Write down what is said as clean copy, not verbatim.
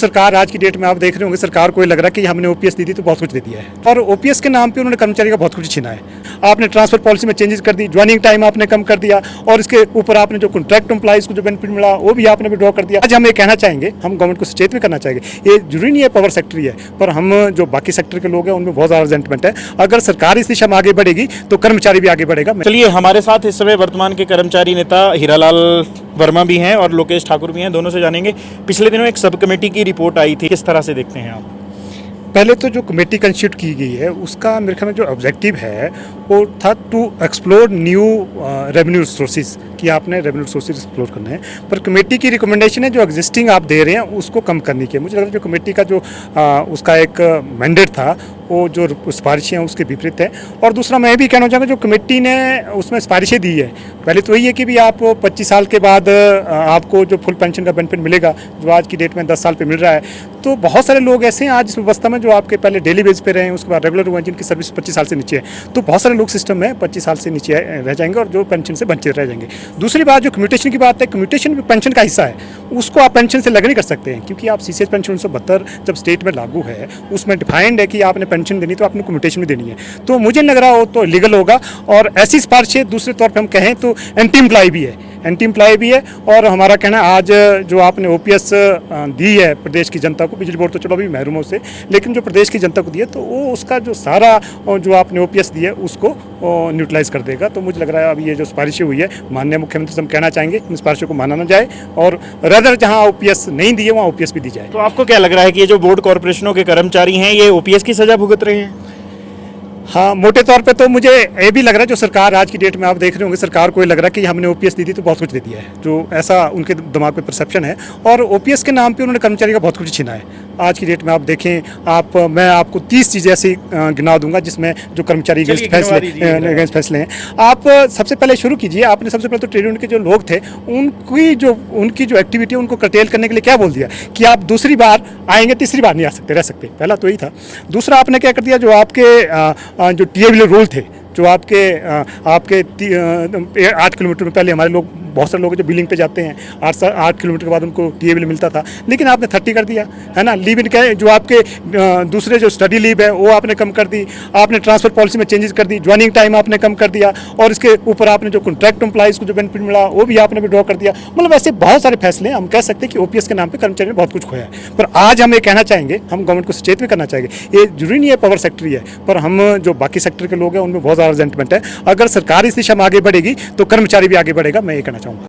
सरकार आज की डेट में आप देख रहे होंगे, सरकार को ये लग रहा है कि हमने ओपीएस दी थी तो बहुत कुछ दे दिया है और ओपीएस के नाम पे उन्होंने कर्मचारी का बहुत कुछ छीना है। आपने ट्रांसफर पॉलिसी में चेंजेस कर दी, ज्वाइनिंग टाइम आपने कम कर दिया और इसके ऊपर आपने जो कॉन्ट्रैक्ट एम्प्लॉइज को जो बेनिफिट मिला वो भी आपने विड्रॉ कर दिया। आज हम ये कहना चाहेंगे, हम गवर्नमेंट को सचेत भी करना चाहेंगे, ये जरूरी नहीं है पावर सेक्टर ही है, पर हम जो बाकी सेक्टर के लोग हैं उनमें बहुत ज़्यादा रिजेंटमेंट है। अगर सरकार इस दिशा में आगे बढ़ेगी तो कर्मचारी भी आगे बढ़ेगा। चलिए, हमारे साथ इस समय वर्तमान के कर्मचारी नेता हीरालाल वर्मा भी हैं और लोकेश ठाकुर भी हैं, दोनों से जानेंगे। पिछले दिनों एक सब कमेटी की रिपोर्ट आई थी, किस तरह से देखते हैं आप? पहले तो जो कमेटी कंस्टिट्यूट की गई है उसका मेरे ख्याल में जो ऑब्जेक्टिव है वो था to explore new revenue sources, कि आपने रेवेन्यू सोर्सेज एक्सप्लोर करना है। पर कमेटी की रिकमेंडेशन है जो एग्जिस्टिंग आप दे रहे हैं उसको कम करने की। मुझे लग रहा है जो कमेटी का जो उसका एक मैंडेट था वो जो सिफारिशें हैं उसके विपरीत है। और दूसरा मैं भी कहना चाहूँगा, जो कमेटी ने उसमें सिफारिशें दी है, पहले तो यही है कि भी आप 25 साल के बाद आपको जो फुल पेंशन का बेनिफिट मिलेगा जो आज की डेट में 10 साल पे मिल रहा है। तो बहुत सारे लोग ऐसे हैं आज इस व्यवस्था में जो आपके पहले डेली बेस पे रहे हैं, उसके बाद रेगुलर हुए जिनकी सर्विस 25 साल से नीचे है। तो बहुत सारे लोग सिस्टम में 25 साल से नीचे रह जाएंगे और जो पेंशन से वंचित रह जाएंगे। दूसरी बात जो कम्यूटेशन की बात है, कम्यूटेशन भी पेंशन का हिस्सा है, उसको आप पेंशन से अलग नहीं कर सकते हैं, क्योंकि आप सीसीएस पेंशन 1972 जब स्टेट में लागू है उसमें डिफाइंड है कि आपने पेंशन देनी तो आपने कम्यूटेशन भी देनी है। तो मुझे लग रहा हो तो लीगल होगा। और ऐसी सिफारिशें दूसरे तौर पर हम कहें तो एंटी एम्प्लॉय भी है, एंटी एम्प्लॉय भी है। और हमारा कहना है आज जो आपने ओपीएस दी है प्रदेश की जनता को, बिजली बोर्ड तो चलो अभी महरूम हो से, लेकिन जो प्रदेश की जनता को दी है तो वो उसका जो सारा जो आपने ओपीएस दी है उसको न्यूट्रलाइज कर देगा। तो मुझे लग रहा है अभी ये जो सिफारिशें हुई है माननीय मुख्यमंत्री से हम कहना चाहेंगे इन सिफारिशों को माना ना जाए और रदर जहाँ ओपीएस नहीं दी है वहाँ ओपीएस भी दी जाए। तो आपको क्या लग रहा है कि ये जो बोर्ड कॉर्पोरेशनों के कर्मचारी हैं ये ओपीएस की सजा भुगत रहे हैं? हाँ, मोटे तौर पे तो मुझे ये भी लग रहा है जो सरकार आज की डेट में आप देख रहे होंगे, सरकार को ये लग रहा है कि हमने ओपीएस दी थी तो बहुत कुछ दे दिया है, जो ऐसा उनके दिमाग पे परसेप्शन है। और ओपीएस के नाम पे उन्होंने कर्मचारी का बहुत कुछ छीना है। आज की डेट में आप देखें, मैं आपको 30 चीज़ें ऐसी गिना दूंगा जिसमें जो कर्मचारी अगेंस्ट फैसले हैं। आप सबसे पहले शुरू कीजिए, आपने सबसे पहले तो ट्रेड यूनियन के जो लोग थे उनकी जो एक्टिविटी है उनको कर्टेल करने के लिए क्या बोल दिया कि आप दूसरी बार आएंगे, तीसरी बार नहीं आ सकते, रह सकते। पहला तो यही था। दूसरा आपने क्या कर दिया, जो आपके जो टीएबीएल रूल थे, जो आपके 8 किलोमीटर में पहले हमारे लोग, बहुत सारे लोग जो बिलिंग पे जाते हैं 8 किलोमीटर के बाद उनको टीएबीएल मिलता था, लेकिन आपने 30 कर दिया है ना। लीव इन के जो आपके दूसरे जो स्टडी लीव है वो आपने कम कर दी। आपने ट्रांसफर पॉलिसी में चेंजेस कर दी, ज्वाइनिंग टाइम आपने कम कर दिया और इसके ऊपर आपने जो कॉन्ट्रैक्ट एम्प्लॉइज को जो बेनिफिट मिला वो भी आपने विड्रॉ कर दिया। मतलब ऐसे बहुत सारे फैसले हम कह सकते हैं कि ओपीएस के नाम पर कर्मचारी ने बहुत कुछ खोया है। पर आज हम ये कहना चाहेंगे, हम गवर्नमेंट को सचेत भी करना चाहेंगे, ये जरूरी नहीं है पावर सेक्टर ही है, पर हम जो बाकी सेक्टर के लोग हैं उनमें बहुत ज़्यादा रिजेंटमेंट है। अगर सरकार इस दिशा में आगे बढ़ेगी तो कर्मचारी भी आगे बढ़ेगा, मैं ये कहना चाहूँगा।